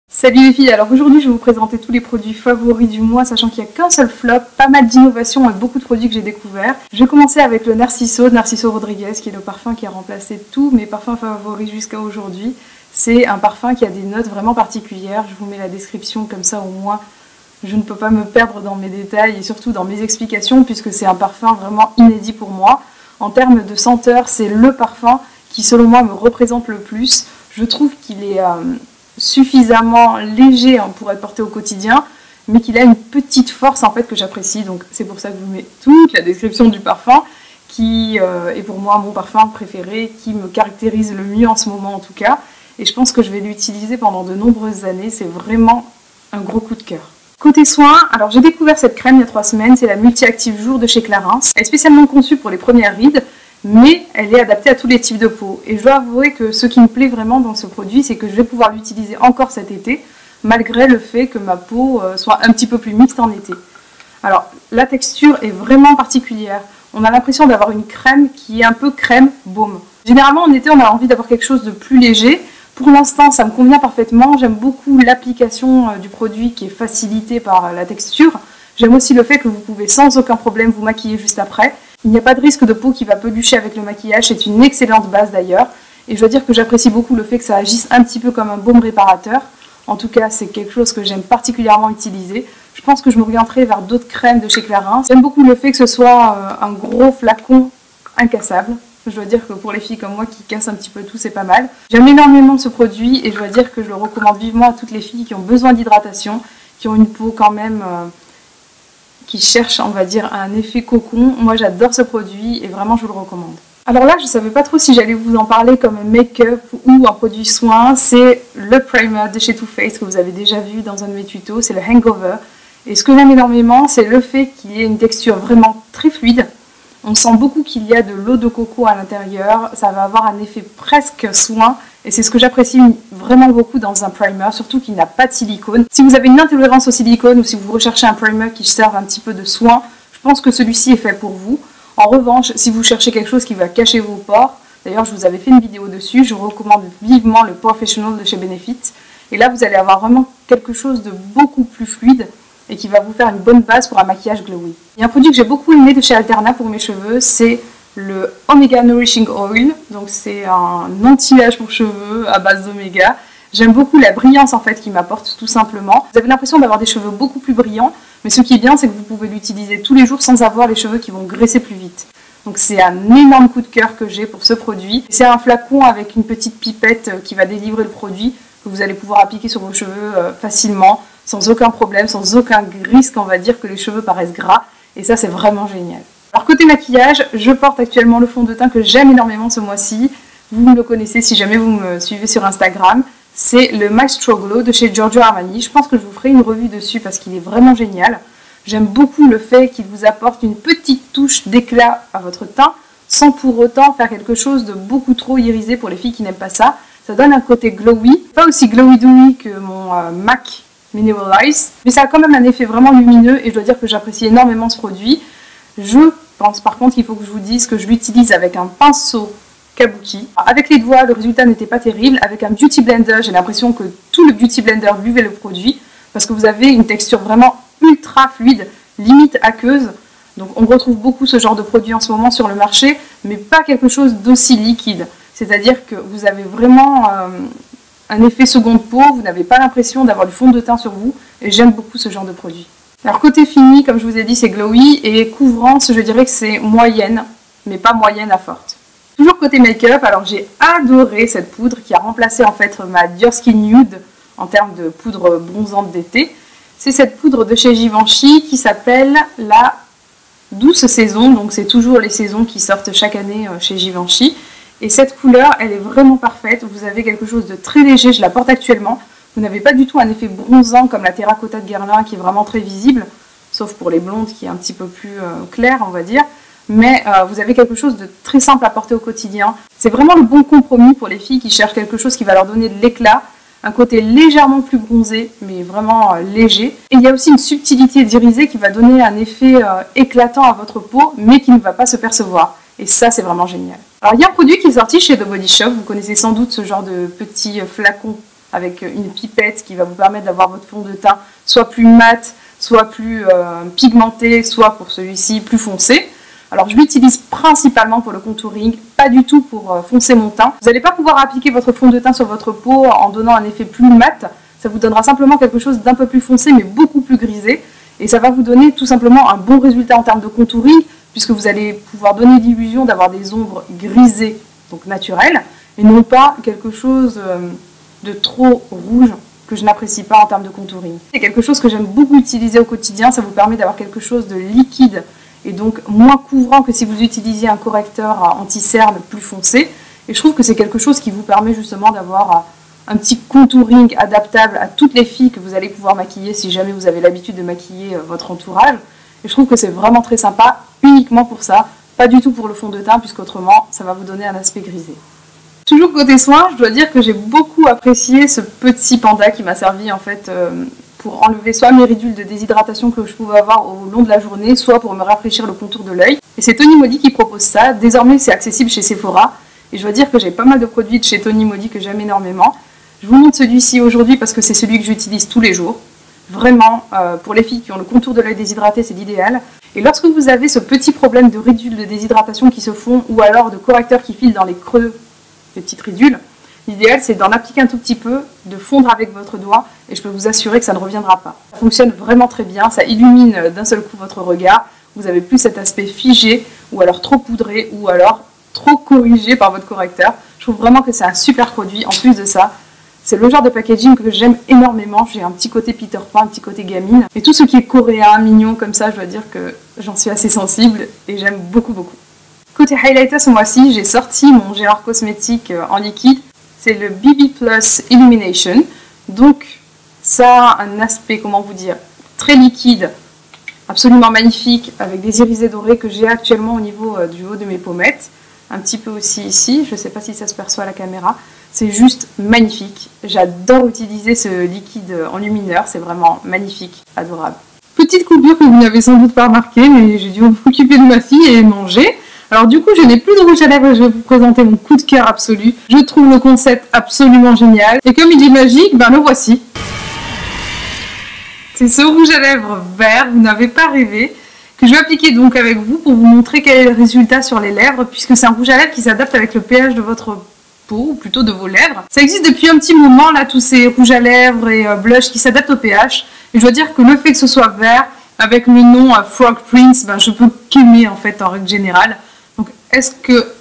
Salut les filles, alors aujourd'hui je vais vous présenter tous les produits favoris du mois, sachant qu'il n'y a qu'un seul flop, pas mal d'innovations et beaucoup de produits que j'ai découverts. Je vais commencer avec le Narciso Rodriguez, qui est le parfum qui a remplacé tous mes parfums favoris jusqu'à aujourd'hui. C'est un parfum qui a des notes vraiment particulières, je vous mets la description comme ça au moins je ne peux pas me perdre dans mes détails et surtout dans mes explications puisque c'est un parfum vraiment inédit pour moi. En termes de senteur, c'est le parfum qui selon moi me représente le plus. Je trouve qu'il est suffisamment léger pour être porté au quotidien, mais qu'il a une petite force en fait que j'apprécie, donc c'est pour ça que je vous mets toute la description du parfum qui est pour moi mon parfum préféré, qui me caractérise le mieux en ce moment en tout cas, et je pense que je vais l'utiliser pendant de nombreuses années, c'est vraiment un gros coup de cœur. Côté soins, alors j'ai découvert cette crème il y a 3 semaines, c'est la Multi-Active Jour de chez Clarins, elle est spécialement conçue pour les premières rides, mais elle est adaptée à tous les types de peau. Et je dois avouer que ce qui me plaît vraiment dans ce produit, c'est que je vais pouvoir l'utiliser encore cet été, malgré le fait que ma peau soit un petit peu plus mixte en été. Alors, la texture est vraiment particulière. On a l'impression d'avoir une crème qui est un peu crème-baume. Généralement, en été, on a envie d'avoir quelque chose de plus léger. Pour l'instant, ça me convient parfaitement. J'aime beaucoup l'application du produit qui est facilitée par la texture. J'aime aussi le fait que vous pouvez sans aucun problème vous maquiller juste après. Il n'y a pas de risque de peau qui va pelucher avec le maquillage, c'est une excellente base d'ailleurs. Et je dois dire que j'apprécie beaucoup le fait que ça agisse un petit peu comme un baume réparateur. En tout cas, c'est quelque chose que j'aime particulièrement utiliser. Je pense que je m'orienterai vers d'autres crèmes de chez Clarins. J'aime beaucoup le fait que ce soit un gros flacon incassable. Je dois dire que pour les filles comme moi qui cassent un petit peu tout, c'est pas mal. J'aime énormément ce produit et je dois dire que je le recommande vivement à toutes les filles qui ont besoin d'hydratation, qui ont une peau quand même qui cherche, on va dire, un effet cocon. Moi, j'adore ce produit et vraiment, je vous le recommande. Alors là, je ne savais pas trop si j'allais vous en parler comme un make-up ou un produit soin. C'est le primer de chez Too Faced que vous avez déjà vu dans un de mes tutos. C'est le Hangover. Et ce que j'aime énormément, c'est le fait qu'il y ait une texture vraiment très fluide. On sent beaucoup qu'il y a de l'eau de coco à l'intérieur. Ça va avoir un effet presque soin. Et c'est ce que j'apprécie vraiment beaucoup dans un primer, surtout qu'il n'a pas de silicone. Si vous avez une intolérance au silicone ou si vous recherchez un primer qui serve un petit peu de soin, je pense que celui-ci est fait pour vous. En revanche, si vous cherchez quelque chose qui va cacher vos pores, d'ailleurs je vous avais fait une vidéo dessus, je recommande vivement le Professional de chez Benefit. Et là vous allez avoir vraiment quelque chose de beaucoup plus fluide et qui va vous faire une bonne base pour un maquillage glowy. Il y a un produit que j'ai beaucoup aimé de chez Alterna pour mes cheveux, c'est le Omega Nourishing Oil, donc c'est un anti-âge pour cheveux à base d'oméga. J'aime beaucoup la brillance en fait qu'il m'apporte tout simplement. Vous avez l'impression d'avoir des cheveux beaucoup plus brillants, mais ce qui est bien c'est que vous pouvez l'utiliser tous les jours sans avoir les cheveux qui vont graisser plus vite. Donc c'est un énorme coup de cœur que j'ai pour ce produit. C'est un flacon avec une petite pipette qui va délivrer le produit que vous allez pouvoir appliquer sur vos cheveux facilement, sans aucun problème, sans aucun risque on va dire que les cheveux paraissent gras. Et ça c'est vraiment génial. Alors côté maquillage, je porte actuellement le fond de teint que j'aime énormément ce mois-ci. Vous me le connaissez si jamais vous me suivez sur Instagram. C'est le Maestro Glow de chez Giorgio Armani. Je pense que je vous ferai une revue dessus parce qu'il est vraiment génial. J'aime beaucoup le fait qu'il vous apporte une petite touche d'éclat à votre teint sans pour autant faire quelque chose de beaucoup trop irisé pour les filles qui n'aiment pas ça. Ça donne un côté glowy, pas aussi glowy-dowy que mon MAC Mineralize, mais ça a quand même un effet vraiment lumineux et je dois dire que j'apprécie énormément ce produit. Je pense par contre qu'il faut que je vous dise que je l'utilise avec un pinceau Kabuki. Avec les doigts, le résultat n'était pas terrible. Avec un Beauty Blender, j'ai l'impression que tout le Beauty Blender buvait le produit parce que vous avez une texture vraiment ultra fluide, limite aqueuse. Donc on retrouve beaucoup ce genre de produit en ce moment sur le marché, mais pas quelque chose d'aussi liquide. C'est-à-dire que vous avez vraiment un effet seconde peau, vous n'avez pas l'impression d'avoir du fond de teint sur vous et j'aime beaucoup ce genre de produit. Alors côté fini, comme je vous ai dit, c'est glowy et couvrance, je dirais que c'est moyenne, mais pas moyenne à forte. Toujours côté make-up, alors j'ai adoré cette poudre qui a remplacé en fait ma Dior Skin Nude en termes de poudre bronzante d'été. C'est cette poudre de chez Givenchy qui s'appelle la Douce Saison, donc c'est toujours les saisons qui sortent chaque année chez Givenchy. Et cette couleur, elle est vraiment parfaite, vous avez quelque chose de très léger, je la porte actuellement. Vous n'avez pas du tout un effet bronzant comme la Terracotta de Guerlain qui est vraiment très visible, sauf pour les blondes qui est un petit peu plus clair, on va dire. Mais vous avez quelque chose de très simple à porter au quotidien. C'est vraiment le bon compromis pour les filles qui cherchent quelque chose qui va leur donner de l'éclat, un côté légèrement plus bronzé, mais vraiment léger. Et il y a aussi une subtilité d'irisé qui va donner un effet éclatant à votre peau, mais qui ne va pas se percevoir. Et ça, c'est vraiment génial. Alors, il y a un produit qui est sorti chez The Body Shop. Vous connaissez sans doute ce genre de petit flacon avec une pipette qui va vous permettre d'avoir votre fond de teint soit plus mat, soit plus pigmenté, soit pour celui-ci plus foncé. Alors je l'utilise principalement pour le contouring, pas du tout pour foncer mon teint. Vous n'allez pas pouvoir appliquer votre fond de teint sur votre peau en donnant un effet plus mat. Ça vous donnera simplement quelque chose d'un peu plus foncé mais beaucoup plus grisé. Et ça va vous donner tout simplement un bon résultat en termes de contouring, puisque vous allez pouvoir donner l'illusion d'avoir des ombres grisées, donc naturelles, et non pas quelque chose de trop rouge que je n'apprécie pas en termes de contouring. C'est quelque chose que j'aime beaucoup utiliser au quotidien, ça vous permet d'avoir quelque chose de liquide et donc moins couvrant que si vous utilisiez un correcteur anti-cerne plus foncé. Et je trouve que c'est quelque chose qui vous permet justement d'avoir un petit contouring adaptable à toutes les filles que vous allez pouvoir maquiller si jamais vous avez l'habitude de maquiller votre entourage. Et je trouve que c'est vraiment très sympa, uniquement pour ça, pas du tout pour le fond de teint, puisqu'autrement ça va vous donner un aspect grisé. Toujours côté soins, je dois dire que j'ai beaucoup apprécié ce petit panda qui m'a servi en fait pour enlever soit mes ridules de déshydratation que je pouvais avoir au long de la journée, soit pour me rafraîchir le contour de l'œil. Et c'est Tony Moly qui propose ça. Désormais, c'est accessible chez Sephora. Et je dois dire que j'ai pas mal de produits de chez Tony Moly que j'aime énormément. Je vous montre celui-ci aujourd'hui parce que c'est celui que j'utilise tous les jours. Vraiment, pour les filles qui ont le contour de l'œil déshydraté, c'est l'idéal. Et lorsque vous avez ce petit problème de ridules de déshydratation qui se font, ou alors de correcteurs qui filent dans les creux des petites ridules, l'idéal c'est d'en appliquer un tout petit peu, de fondre avec votre doigt, et je peux vous assurer que ça ne reviendra pas. Ça fonctionne vraiment très bien, ça illumine d'un seul coup votre regard, vous n'avez plus cet aspect figé, ou alors trop poudré, ou alors trop corrigé par votre correcteur. Je trouve vraiment que c'est un super produit. En plus de ça, c'est le genre de packaging que j'aime énormément. J'ai un petit côté Peter Pan, un petit côté gamine. Et tout ce qui est coréen, mignon comme ça, je dois dire que j'en suis assez sensible et j'aime beaucoup, beaucoup. Côté highlighter ce mois-ci, j'ai sorti mon Gérard Cosmétique en liquide. C'est le BB Plus Illumination. Donc, ça a un aspect, comment vous dire, très liquide, absolument magnifique, avec des irisés dorés que j'ai actuellement au niveau du haut de mes pommettes. Un petit peu aussi ici, je ne sais pas si ça se perçoit à la caméra. C'est juste magnifique. J'adore utiliser ce liquide enlumineur, c'est vraiment magnifique, adorable. Petite coupure que vous n'avez sans doute pas remarqué, mais j'ai dû m'occuper de ma fille et manger. Alors du coup, je n'ai plus de rouge à lèvres et je vais vous présenter mon coup de cœur absolu. Je trouve le concept absolument génial. Et comme il est magique, ben le voici. C'est ce rouge à lèvres vert, vous n'avez pas rêvé, que je vais appliquer donc avec vous pour vous montrer quel est le résultat sur les lèvres, puisque c'est un rouge à lèvres qui s'adapte avec le pH de votre peau, ou plutôt de vos lèvres. Ça existe depuis un petit moment, là, tous ces rouges à lèvres et blush qui s'adaptent au pH. Et je dois dire que le fait que ce soit vert, avec le nom Frog Prince, ben, je peux qu'aimer en fait en règle générale. Donc est-ce que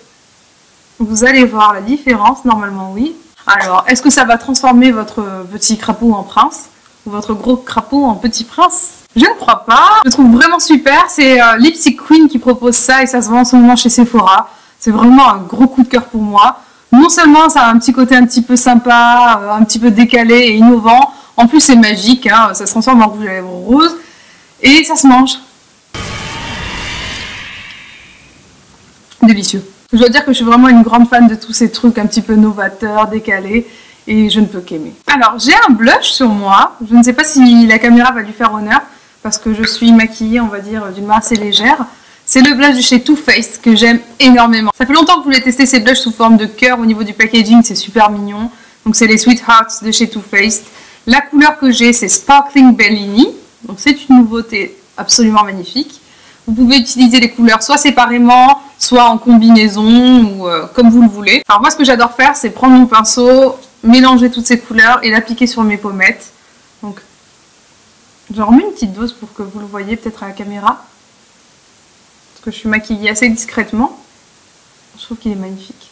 vous allez voir la différence? Normalement oui. Alors, est-ce que ça va transformer votre petit crapaud en prince? Ou votre gros crapaud en petit prince? Je ne crois pas. Je le trouve vraiment super. C'est Lipstick Queen qui propose ça et ça se vend en ce moment chez Sephora. C'est vraiment un gros coup de cœur pour moi. Non seulement ça a un petit côté un petit peu sympa, un petit peu décalé et innovant, en plus c'est magique, hein, ça se transforme en rouge à lèvres rose et ça se mange. Délicieux. Je dois dire que je suis vraiment une grande fan de tous ces trucs un petit peu novateurs, décalés, et je ne peux qu'aimer. Alors j'ai un blush sur moi, je ne sais pas si la caméra va lui faire honneur, parce que je suis maquillée, on va dire, d'une main assez légère. C'est le blush de chez Too Faced que j'aime énormément. Ça fait longtemps que je voulais tester ces blushs sous forme de cœur. Au niveau du packaging, c'est super mignon. Donc c'est les Sweethearts de chez Too Faced. La couleur que j'ai, c'est Sparkling Bellini. Donc c'est une nouveauté absolument magnifique. Vous pouvez utiliser les couleurs soit séparément, soit en combinaison ou comme vous le voulez. Alors moi, ce que j'adore faire, c'est prendre mon pinceau, mélanger toutes ces couleurs et l'appliquer sur mes pommettes. Donc j'en remets une petite dose pour que vous le voyez peut-être à la caméra. Que je suis maquillée assez discrètement. Je trouve qu'il est magnifique.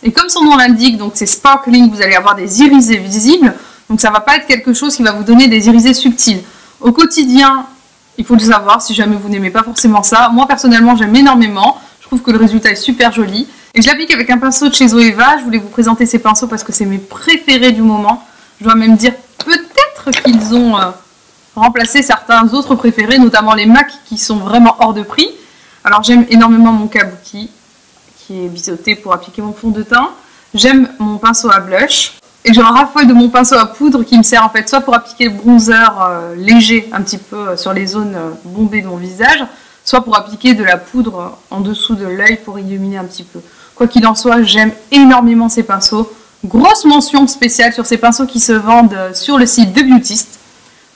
Et comme son nom l'indique, donc c'est sparkling, vous allez avoir des irisés visibles. Donc ça ne va pas être quelque chose qui va vous donner des irisés subtils. Au quotidien, il faut le savoir si jamais vous n'aimez pas forcément ça. Moi personnellement, j'aime énormément. Je trouve que le résultat est super joli. Et je l'applique avec un pinceau de chez Zoeva. Je voulais vous présenter ces pinceaux parce que c'est mes préférés du moment. Je dois même dire peut-être qu'ils ont remplacer certains autres préférés, notamment les MAC qui sont vraiment hors de prix. Alors j'aime énormément mon kabuki qui est biseauté pour appliquer mon fond de teint. J'aime mon pinceau à blush et j'ai un raffole de mon pinceau à poudre qui me sert en fait soit pour appliquer le bronzer léger un petit peu sur les zones bombées de mon visage, soit pour appliquer de la poudre en dessous de l'œil pour illuminer un petit peu. Quoi qu'il en soit, j'aime énormément ces pinceaux. Grosse mention spéciale sur ces pinceaux qui se vendent sur le site de Beautyst.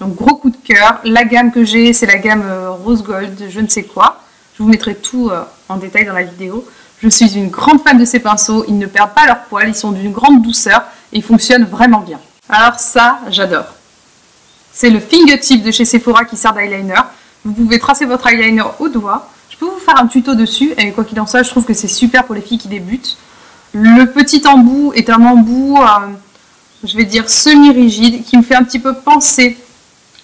Donc gros coup de cœur. La gamme que j'ai, c'est la gamme Rose Gold, je ne sais quoi. Je vous mettrai tout en détail dans la vidéo. Je suis une grande fan de ces pinceaux. Ils ne perdent pas leur poil, ils sont d'une grande douceur et ils fonctionnent vraiment bien. Alors ça, j'adore. C'est le fingertip de chez Sephora qui sert d'eyeliner. Vous pouvez tracer votre eyeliner au doigt. Je peux vous faire un tuto dessus et quoi qu'il en soit, je trouve que c'est super pour les filles qui débutent. Le petit embout est un embout, je vais dire semi-rigide, qui me fait un petit peu penser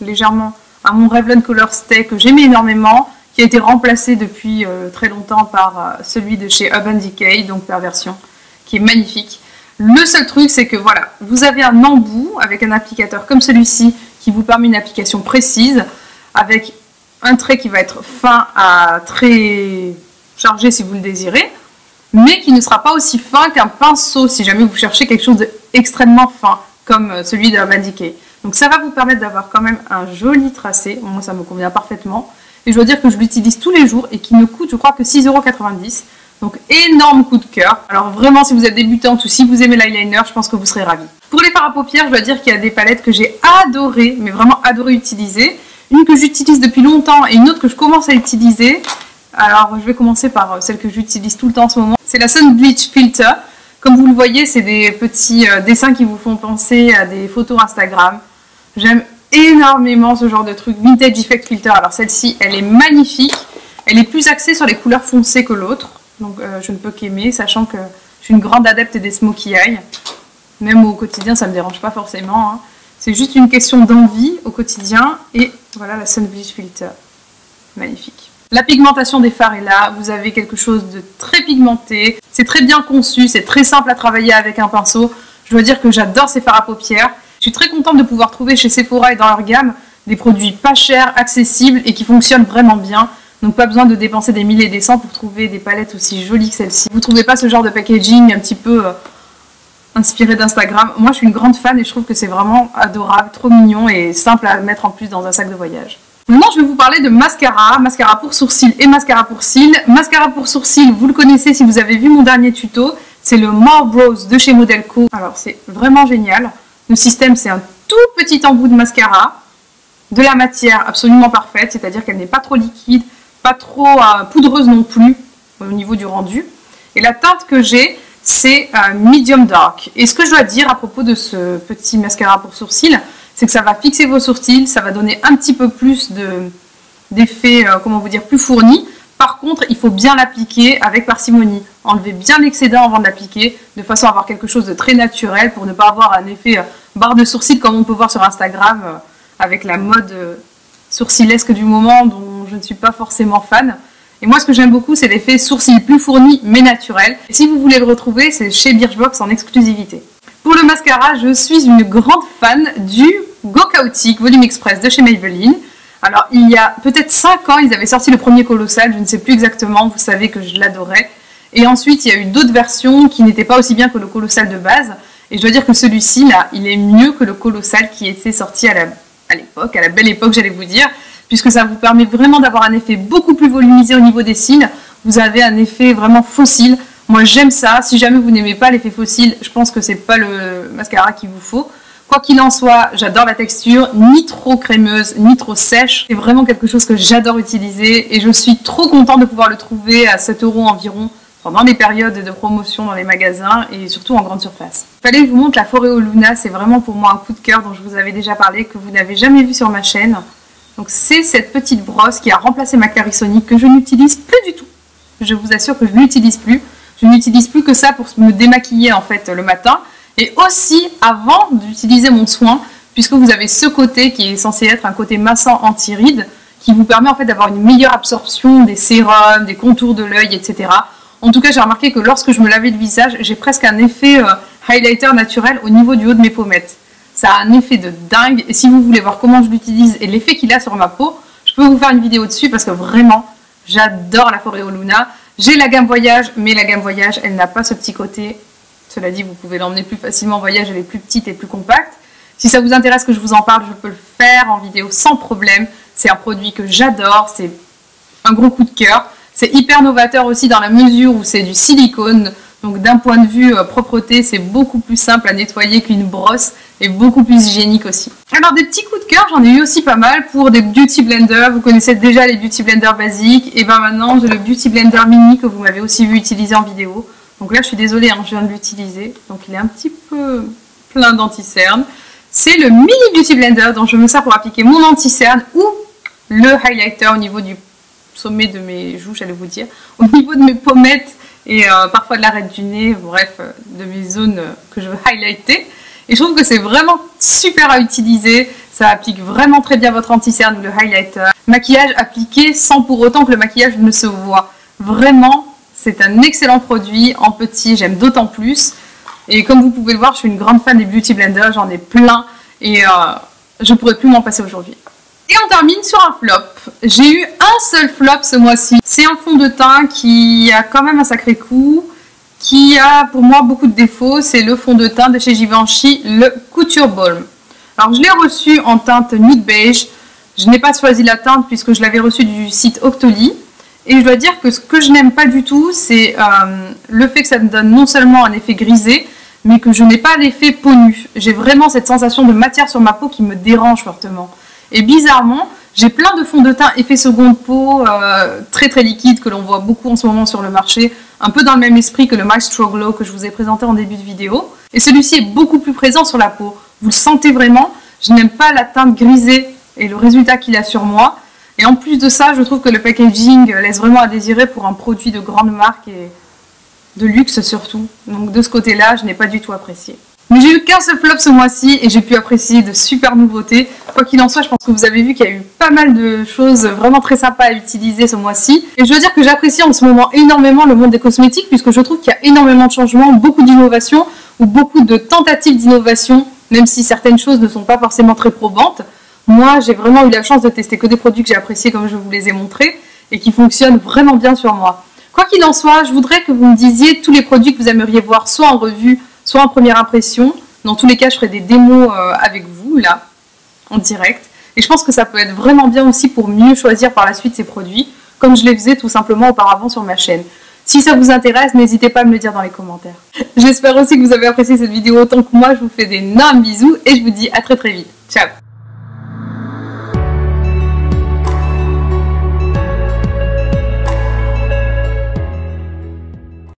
légèrement à mon Revlon Color Stay que j'aimais énormément, qui a été remplacé depuis très longtemps par celui de chez Urban Decay, donc Perversion, qui est magnifique. Le seul truc, c'est que voilà, vous avez un embout avec un applicateur comme celui-ci qui vous permet une application précise, avec un trait qui va être fin à très chargé si vous le désirez, mais qui ne sera pas aussi fin qu'un pinceau si jamais vous cherchez quelque chose d'extrêmement fin, comme celui d'Urban Decay. Donc ça va vous permettre d'avoir quand même un joli tracé. Moi, ça me convient parfaitement. Et je dois dire que je l'utilise tous les jours et qui ne coûte, je crois, que 6,90 €. Donc énorme coup de cœur. Alors vraiment, si vous êtes débutante ou si vous aimez l'eyeliner, je pense que vous serez ravis. Pour les fards à paupières, je dois dire qu'il y a des palettes que j'ai adoré, mais vraiment adoré utiliser. Une que j'utilise depuis longtemps et une autre que je commence à utiliser. Alors je vais commencer par celle que j'utilise tout le temps en ce moment. C'est la Sun Bleach Filter. Comme vous le voyez, c'est des petits dessins qui vous font penser à des photos Instagram. J'aime énormément ce genre de truc, Vintage Effect Filter. Alors celle-ci, elle est magnifique. Elle est plus axée sur les couleurs foncées que l'autre. Donc je ne peux qu'aimer, sachant que je suis une grande adepte des smokey eyes. Même au quotidien, ça ne me dérange pas forcément. Hein. C'est juste une question d'envie au quotidien. Et voilà la Sun Bleach Filter. Magnifique. La pigmentation des fards est là, vous avez quelque chose de très pigmenté, c'est très bien conçu, c'est très simple à travailler avec un pinceau. Je dois dire que j'adore ces fards à paupières. Je suis très contente de pouvoir trouver chez Sephora et dans leur gamme des produits pas chers, accessibles et qui fonctionnent vraiment bien. Donc pas besoin de dépenser des milliers et des cents pour trouver des palettes aussi jolies que celle-ci. Vous ne trouvez pas ce genre de packaging un petit peu inspiré d'Instagram. Moi je suis une grande fan et je trouve que c'est vraiment adorable, trop mignon et simple à mettre en plus dans un sac de voyage. Maintenant, je vais vous parler de mascara, mascara pour sourcils et mascara pour cils. Mascara pour sourcils, vous le connaissez si vous avez vu mon dernier tuto, c'est le More Brows de chez Modelco. Alors, c'est vraiment génial. Le système, c'est un tout petit embout de mascara, de la matière absolument parfaite, c'est-à-dire qu'elle n'est pas trop liquide, pas trop poudreuse non plus au niveau du rendu. Et la teinte que j'ai, c'est Medium Dark. Et ce que je dois dire à propos de ce petit mascara pour sourcils, c'est que ça va fixer vos sourcils, ça va donner un petit peu plus d'effet, comment vous dire, plus fourni. Par contre, il faut bien l'appliquer avec parcimonie. Enlevez bien l'excédent avant de l'appliquer, de façon à avoir quelque chose de très naturel, pour ne pas avoir un effet barre de sourcils comme on peut voir sur Instagram, avec la mode sourcilesque du moment dont je ne suis pas forcément fan. Et moi, ce que j'aime beaucoup, c'est l'effet sourcil plus fourni, mais naturel. Et si vous voulez le retrouver, c'est chez Birchbox en exclusivité. Pour le mascara, je suis une grande fan du Go Chaotic Volume Express de chez Maybelline. Alors, il y a peut-être 5 ans, ils avaient sorti le premier colossal, je ne sais plus exactement, vous savez que je l'adorais. Et ensuite, il y a eu d'autres versions qui n'étaient pas aussi bien que le colossal de base. Et je dois dire que celui-ci, là, il est mieux que le colossal qui était sorti à l'époque, à la belle époque, j'allais vous dire, puisque ça vous permet vraiment d'avoir un effet beaucoup plus volumisé au niveau des cils. Vous avez un effet vraiment fossile. Moi, j'aime ça. Si jamais vous n'aimez pas l'effet fossile, je pense que c'est pas le mascara qu'il vous faut. Quoi qu'il en soit, j'adore la texture, ni trop crémeuse, ni trop sèche. C'est vraiment quelque chose que j'adore utiliser et je suis trop contente de pouvoir le trouver à 7 € environ pendant les périodes de promotion dans les magasins et surtout en grande surface. Il fallait que je vous montre la Foreo Luna, c'est vraiment pour moi un coup de cœur dont je vous avais déjà parlé, que vous n'avez jamais vu sur ma chaîne. Donc c'est cette petite brosse qui a remplacé ma Clarisonic que je n'utilise plus du tout. Je vous assure que je ne l'utilise plus. Je n'utilise plus que ça pour me démaquiller en fait le matin. Et aussi avant d'utiliser mon soin, puisque vous avez ce côté qui est censé être un côté massant anti-rides, qui vous permet en fait d'avoir une meilleure absorption des sérums, des contours de l'œil, etc. En tout cas, j'ai remarqué que lorsque je me lavais le visage, j'ai presque un effet highlighter naturel au niveau du haut de mes pommettes. Ça a un effet de dingue, et si vous voulez voir comment je l'utilise et l'effet qu'il a sur ma peau, je peux vous faire une vidéo dessus parce que vraiment, j'adore la Foreo Luna. J'ai la gamme Voyage, mais la gamme Voyage, elle n'a pas ce petit côté. Cela dit, vous pouvez l'emmener plus facilement en voyage, elle est plus petite et plus compacte. Si ça vous intéresse que je vous en parle, je peux le faire en vidéo sans problème. C'est un produit que j'adore, c'est un gros coup de cœur. C'est hyper novateur aussi dans la mesure où c'est du silicone, Donc d'un point de vue propreté, c'est beaucoup plus simple à nettoyer qu'une brosse et beaucoup plus hygiénique aussi. Alors des petits coups de cœur, j'en ai eu aussi pas mal pour des beauty blenders. Vous connaissez déjà les beauty blenders basiques. Et ben maintenant, j'ai le beauty blender mini que vous m'avez aussi vu utiliser en vidéo. Donc là, je suis désolée, hein, je viens de l'utiliser. Donc il est un petit peu plein d'anti-cerne. C'est le mini beauty blender dont je me sers pour appliquer mon anti-cerne ou le highlighter au niveau du sommet de mes joues, j'allais vous dire, au niveau de mes pommettes et parfois de l'arête du nez, bref, de mes zones que je veux highlighter. Et je trouve que c'est vraiment super à utiliser, ça applique vraiment très bien votre anti-cerne ou le highlighter. Maquillage appliqué sans pour autant que le maquillage ne se voit. Vraiment, c'est un excellent produit, en petit, j'aime d'autant plus. Et comme vous pouvez le voir, je suis une grande fan des beauty blenders, j'en ai plein et je pourrais plus m'en passer aujourd'hui. Et on termine sur un flop. J'ai eu un seul flop ce mois-ci. C'est un fond de teint qui a quand même un sacré coup, qui a pour moi beaucoup de défauts. C'est le fond de teint de chez Givenchy, le Couture Balm. Alors je l'ai reçu en teinte nude beige. Je n'ai pas choisi la teinte puisque je l'avais reçu du site Octoly. Et je dois dire que ce que je n'aime pas du tout, c'est le fait que ça me donne non seulement un effet grisé, mais que je n'ai pas l'effet peau nue. J'ai vraiment cette sensation de matière sur ma peau qui me dérange fortement. Et bizarrement, j'ai plein de fonds de teint effet seconde peau, très très liquide, que l'on voit beaucoup en ce moment sur le marché, un peu dans le même esprit que le Maestro Glow que je vous ai présenté en début de vidéo. Et celui-ci est beaucoup plus présent sur la peau. Vous le sentez vraiment, je n'aime pas la teinte grisée et le résultat qu'il a sur moi. Et en plus de ça, je trouve que le packaging laisse vraiment à désirer pour un produit de grande marque et de luxe surtout. Donc de ce côté-là, je n'ai pas du tout apprécié. Mais j'ai eu qu'un seul flop ce mois-ci et j'ai pu apprécier de super nouveautés. Quoi qu'il en soit, je pense que vous avez vu qu'il y a eu pas mal de choses vraiment très sympas à utiliser ce mois-ci. Et je dois dire que j'apprécie en ce moment énormément le monde des cosmétiques puisque je trouve qu'il y a énormément de changements, beaucoup d'innovations ou beaucoup de tentatives d'innovation, même si certaines choses ne sont pas forcément très probantes. Moi, j'ai vraiment eu la chance de tester que des produits que j'ai appréciés comme je vous les ai montrés et qui fonctionnent vraiment bien sur moi. Quoi qu'il en soit, je voudrais que vous me disiez tous les produits que vous aimeriez voir soit en revue, soit en première impression. Dans tous les cas, je ferai des démos avec vous, là, en direct. Et je pense que ça peut être vraiment bien aussi pour mieux choisir par la suite ces produits, comme je les faisais tout simplement auparavant sur ma chaîne. Si ça vous intéresse, n'hésitez pas à me le dire dans les commentaires. J'espère aussi que vous avez apprécié cette vidéo autant que moi. Je vous fais d'énormes bisous et je vous dis à très très vite. Ciao!